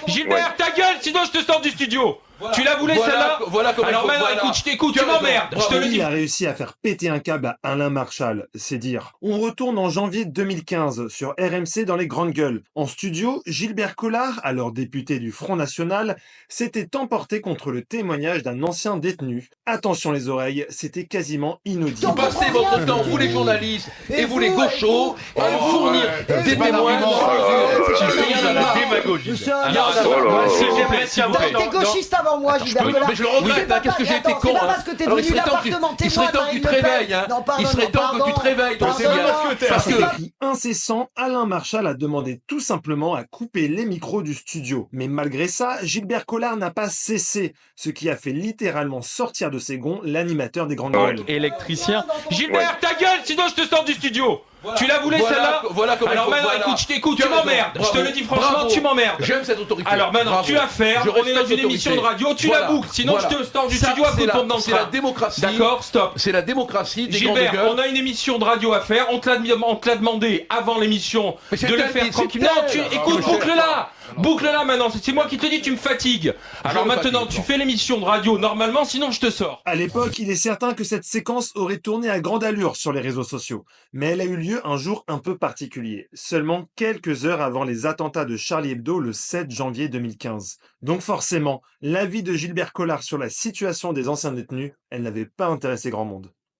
Gilbert, ta gueule, sinon je te sors du studio. Tu la voulais celle-là? Alors maintenant, écoute, je t'écoute, tu m'emmerdes. Je te le dis. Il a réussi à faire péter un câble à Alain Marchal, c'est dire. On retourne en janvier 2015 sur RMC dans les grandes gueules. En studio, Gilbert Collard, alors député du Front National, s'était emporté contre le témoignage d'un ancien détenu. Attention les oreilles, c'était quasiment inaudible. Vous passez votre temps, vous les journalistes et vous les gauchos, à nous fournir des témoins. T'es gauchiste avant moi, Gilbert Collard. Mais je le regrette, qu'est-ce que j'ai été con. C'est pas parce que t'es devenu l'appartement Il serait temps que tu te réveilles. Il serait temps que tu te réveilles. Parce que cri incessant, Alain Marchal a demandé tout simplement à couper les micros du studio. Mais malgré ça, Gilbert Collard n'a pas cessé, ce qui a fait littéralement sortir de ses gonds l'animateur des grandes gueules. Électricien. Gilbert, ta gueule, sinon je te sors du studio. Tu la voulais celle-là? Alors maintenant, écoute, je t'écoute, tu m'emmerdes. Je te le dis franchement, tu m'emmerdes. J'aime cette autorité. Alors maintenant, tu as affaire, on est dans une émission de radio, tu la boucles, sinon je te sors du studio à coup de pompe dans le C'est la train. démocratie. D'accord, stop. C'est la démocratie des grandes Gilbert, gueules. on a une émission de radio à faire, on te l'a demandé avant l'émission Mais c'est de le tel, faire c'est tranquillement. tel. Écoute, boucle-la. Boucle-la maintenant, c'est moi qui te dis, tu me fatigues. Alors me maintenant, fatigue, tu fais l'émission de radio normalement, sinon je te sors. À l'époque, il est certain que cette séquence aurait tourné à grande allure sur les réseaux sociaux. Mais elle a eu lieu un jour un peu particulier, seulement quelques heures avant les attentats de Charlie Hebdo le 7 janvier 2015. Donc forcément, l'avis de Gilbert Collard sur la situation des anciens détenus, elle n'avait pas intéressé grand monde.